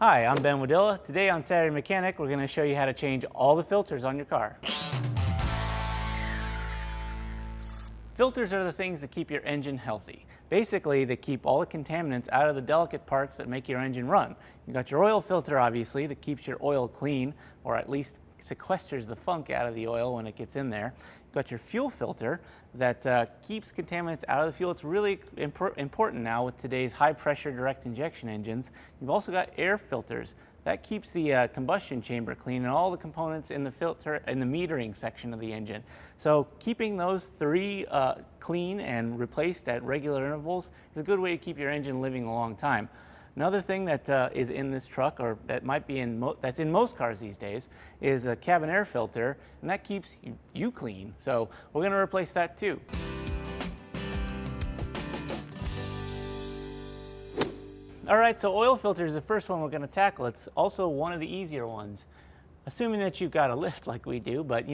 Hi, I'm Ben Wadilla. Today on Saturday Mechanic, we're going to show you how to change all the filters on your car. Filters are the things that keep your engine healthy. Basically, they keep all the contaminants out of the delicate parts that make your engine run. You got your oil filter, obviously, that keeps your oil clean, or at least sequesters the funk out of the oil when it gets in there. You've got your fuel filter that keeps contaminants out of the fuel. It's really important now with today's high pressure direct injection engines. You've also got air filters. That keeps the combustion chamber clean and all the components in the filter in the metering section of the engine. So keeping those three clean and replaced at regular intervals is a good way to keep your engine living a long time. Another thing that is in this truck, or that might be that's in most cars these days, is a cabin air filter, and that keeps you clean. So we're going to replace that too. All right, so oil filter is the first one we're going to tackle. It's also one of the easier ones, assuming that you've got a lift like we do, but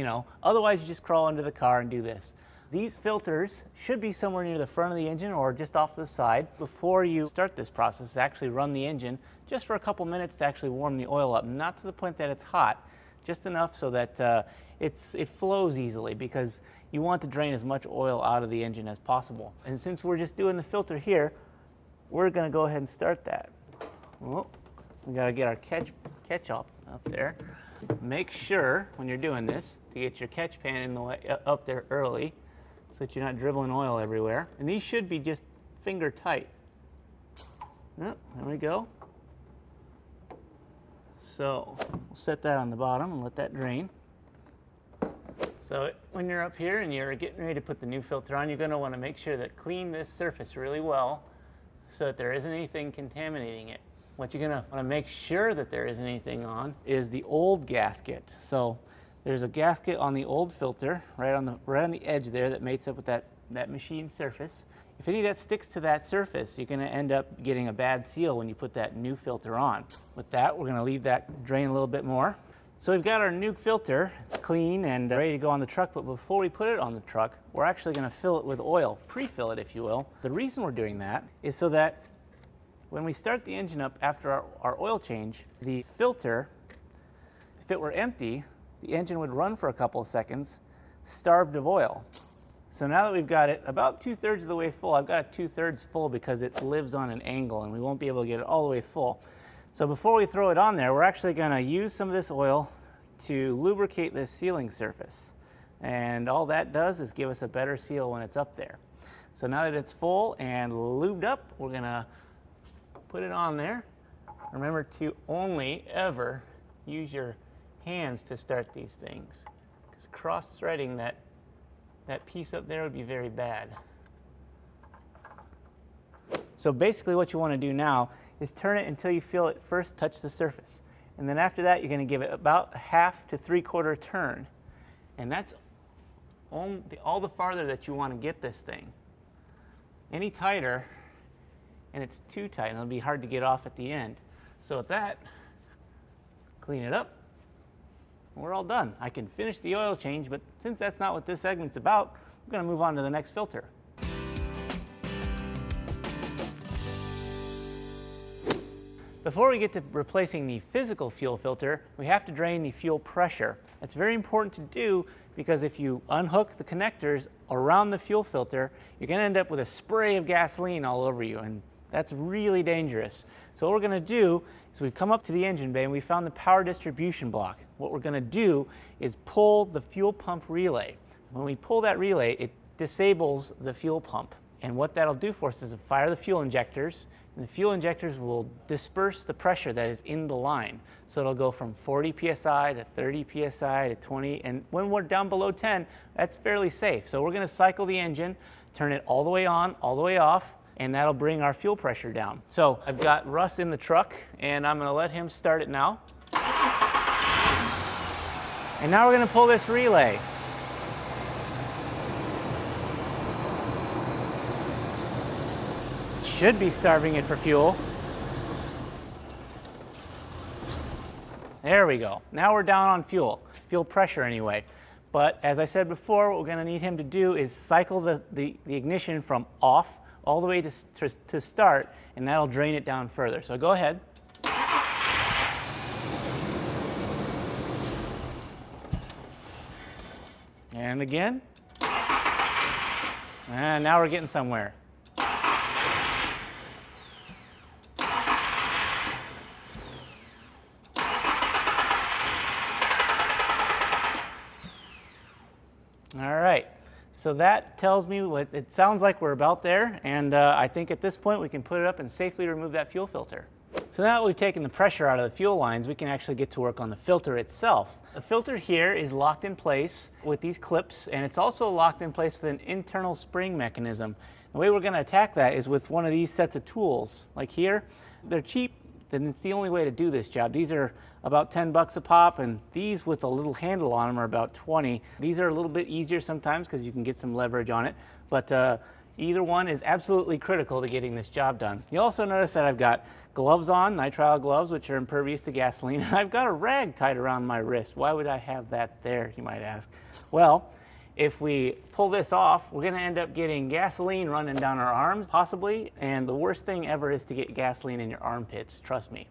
otherwise you just crawl into the car and do this. These filters should be somewhere near the front of the engine or just off to the side. Before you start this process, actually run the engine just for a couple minutes to actually warm the oil up, not to the point that it's hot, just enough so that it flows easily, because you want to drain as much oil out of the engine as possible. And since we're just doing the filter here, we're going to go ahead and start that. Oh, we got to get our catch up there. Make sure when you're doing this to get your catch pan in the way up there early, so that you're not dribbling oil everywhere. And these should be just finger tight. Yep, there we go. So we'll set that on the bottom and let that drain. So when you're up here and you're getting ready to put the new filter on, you're going to want to make sure that clean this surface really well so that there isn't anything contaminating it. What you're going to want to make sure that there isn't anything on is the old gasket. So there's a gasket on the old filter right on the edge there that mates up with that machine surface. If any of that sticks to that surface, you're going to end up getting a bad seal when you put that new filter on. With that, we're going to leave that drain a little bit more. So we've got our new filter. It's clean and ready to go on the truck, but before we put it on the truck, we're actually going to fill it with oil, pre-fill it if you will. The reason we're doing that is so that when we start the engine up after our oil change, the filter, if it were empty, the engine would run for a couple of seconds, starved of oil. So now that we've got it about 2/3 of the way full, I've got it 2/3 full because it lives on an angle and we won't be able to get it all the way full. So before we throw it on there, we're actually going to use some of this oil to lubricate this sealing surface. And all that does is give us a better seal when it's up there. So now that it's full and lubed up, we're going to put it on there. Remember to only ever use your hands to start these things, because cross-threading that piece up there would be very bad. So basically what you want to do now is turn it until you feel it first touch the surface, and then after that you're going to give it about a 1/2 to 3/4 turn, and that's all the farther that you want to get this thing. Any tighter and it's too tight and it'll be hard to get off at the end. So with that, clean it up. We're all done. I can finish the oil change, but since that's not what this segment's about, we're going to move on to the next filter. Before we get to replacing the physical fuel filter, we have to drain the fuel pressure. It's very important to do because if you unhook the connectors around the fuel filter, you're going to end up with a spray of gasoline all over you, and that's really dangerous. So what we're going to do is we've come up to the engine bay and we found the power distribution block. What we're going to do is pull the fuel pump relay. When we pull that relay, it disables the fuel pump. And what that'll do for us is fire the fuel injectors, and the fuel injectors will disperse the pressure that is in the line. So it'll go from 40 psi to 30 psi to 20, and when we're down below 10, that's fairly safe. So we're going to cycle the engine, turn it all the way on, all the way off, and that'll bring our fuel pressure down. So I've got Russ in the truck, and I'm going to let him start it now. And now we're going to pull this relay. Should be starving it for fuel. There we go. Now we're down on fuel pressure anyway. But as I said before, what we're going to need him to do is cycle the ignition from off all the way to start, and that'll drain it down further. So go ahead. And again. And now we're getting somewhere. All right, so that tells me what it sounds like we're about there, and I think at this point we can put it up and safely remove that fuel filter. So now that we've taken the pressure out of the fuel lines, we can actually get to work on the filter itself. The filter here is locked in place with these clips, and it's also locked in place with an internal spring mechanism. The way we're going to attack that is with one of these sets of tools. Like here, they're cheap, then it's the only way to do this job. These are about 10 bucks a pop, and these with a little handle on them are about 20. These are a little bit easier sometimes because you can get some leverage on it, but either one is absolutely critical to getting this job done. You'll also notice that I've got gloves on, nitrile gloves, which are impervious to gasoline, and I've got a rag tied around my wrist. Why would I have that there, you might ask? Well, if we pull this off, we're gonna end up getting gasoline running down our arms, possibly, and the worst thing ever is to get gasoline in your armpits, trust me.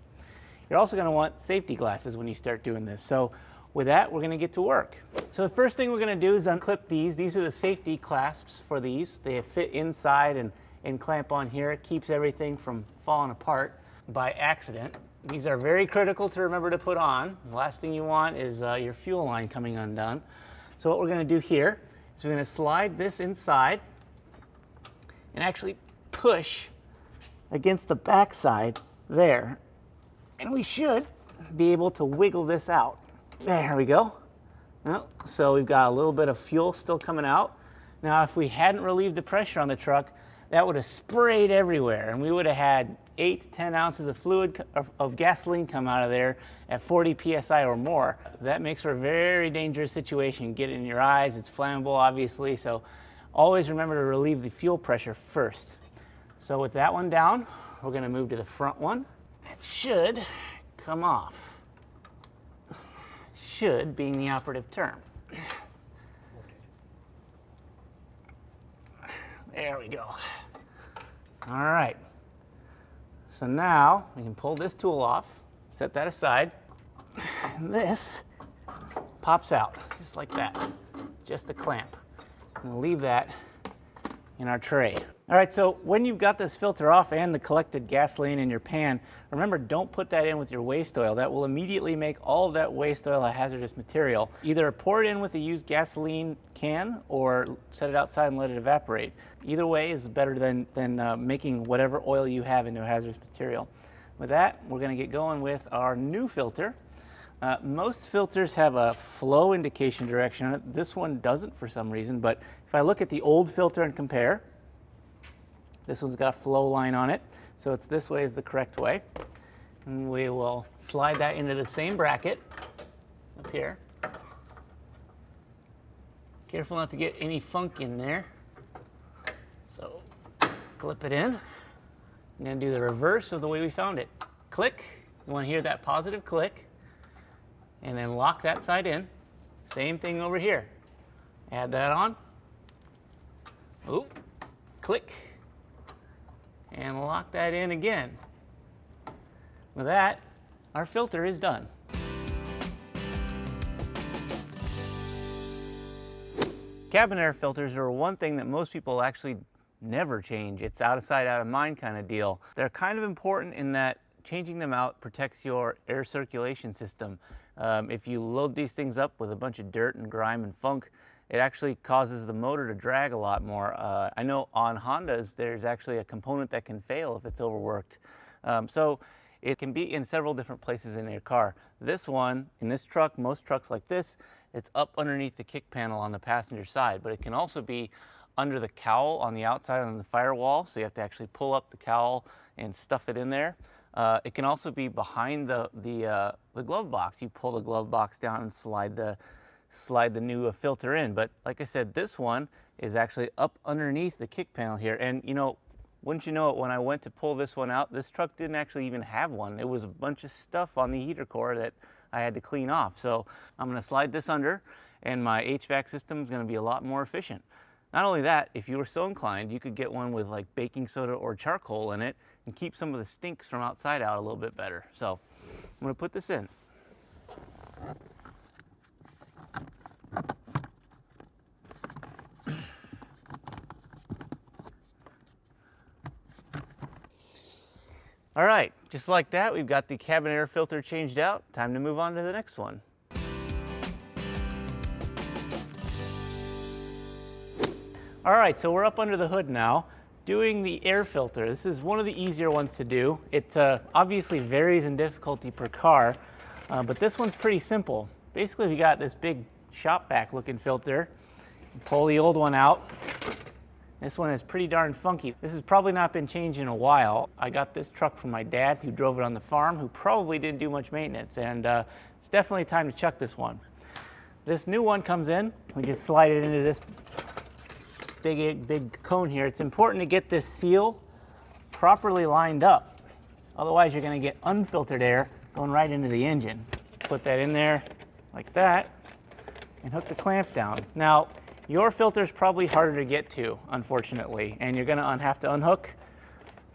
You're also gonna want safety glasses when you start doing this. So with that, we're gonna get to work. So the first thing we're gonna do is unclip these. These are the safety clasps for these. They fit inside and clamp on here. It keeps everything from falling apart by accident. These are very critical to remember to put on. The last thing you want is your fuel line coming undone. So what we're gonna do here is we're gonna slide this inside and actually push against the backside there. And we should be able to wiggle this out. There we go. Well, so we've got a little bit of fuel still coming out. Now, if we hadn't relieved the pressure on the truck, that would have sprayed everywhere, and we would have had 8 to 10 ounces of fluid of gasoline come out of there at 40 psi or more. That makes for a very dangerous situation. Get it in your eyes. It's flammable, obviously, so always remember to relieve the fuel pressure first. So with that one down, we're going to move to the front one. It should come off. Should being the operative term. There we go. All right. So now we can pull this tool off, set that aside, and this pops out just like that, just a clamp. And we'll leave that in our tray. All right, so when you've got this filter off and the collected gasoline in your pan, remember, don't put that in with your waste oil. That will immediately make all of that waste oil a hazardous material. Either pour it in with a used gasoline can or set it outside and let it evaporate. Either way is better than making whatever oil you have into a hazardous material. With that, we're gonna get going with our new filter. Most filters have a flow indication direction on it. This one doesn't for some reason, but if I look at the old filter and compare, this one's got a flow line on it, so it's this way is the correct way. And we will slide that into the same bracket up here. Careful not to get any funk in there. So clip it in. I'm going to do the reverse of the way we found it. Click. You want to hear that positive click. And then lock that side in. Same thing over here. Add that on. Ooh. Click. And lock that in again. With that, our filter is done. Cabin air filters are one thing that most people actually never change. It's out of sight, out of mind kind of deal. They're kind of important in that changing them out protects your air circulation system. If you load these things up with a bunch of dirt and grime and funk, it actually causes the motor to drag a lot more. I know on Hondas, there's actually a component that can fail if it's overworked. So it can be in several different places in your car. This one, in this truck, most trucks like this, it's up underneath the kick panel on the passenger side, but it can also be under the cowl on the outside on the firewall, so you have to actually pull up the cowl and stuff it in there. It can also be behind the glove box. You pull the glove box down and slide the new filter in. But like I said, this one is actually up underneath the kick panel here. And you know, wouldn't you know it, when I went to pull this one out, this truck didn't actually even have one. It was a bunch of stuff on the heater core that I had to clean off. So I'm gonna slide this under and my HVAC system is gonna be a lot more efficient. Not only that, if you were so inclined, you could get one with like baking soda or charcoal in it and keep some of the stinks from outside out a little bit better. So I'm gonna put this in. All right, just like that, we've got the cabin air filter changed out. Time to move on to the next one. All right, so we're up under the hood now, doing the air filter. This is one of the easier ones to do. It obviously varies in difficulty per car, but this one's pretty simple. Basically, we got this big shop vac looking filter. Pull the old one out. This one is pretty darn funky. This has probably not been changed in a while. I got this truck from my dad, who drove it on the farm, who probably didn't do much maintenance, and it's definitely time to chuck this one. This new one comes in. We just slide it into this big cone here. It's important to get this seal properly lined up. Otherwise, you're going to get unfiltered air going right into the engine. Put that in there like that and hook the clamp down. Now, your filter is probably harder to get to, unfortunately, and you're going to have to unhook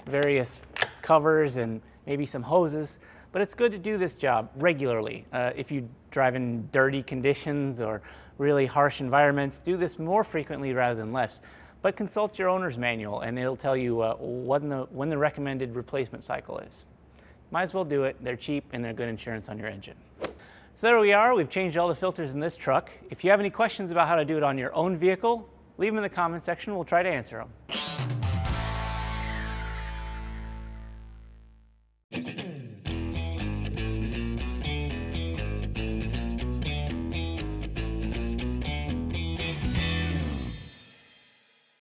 various covers and maybe some hoses, but it's good to do this job regularly. If you drive in dirty conditions or really harsh environments, do this more frequently rather than less. But consult your owner's manual and it'll tell you when the recommended replacement cycle is. Might as well do it. They're cheap and they're good insurance on your engine. So there we are. We've changed all the filters in this truck. If you have any questions about how to do it on your own vehicle, leave them in the comment section. We'll try to answer them.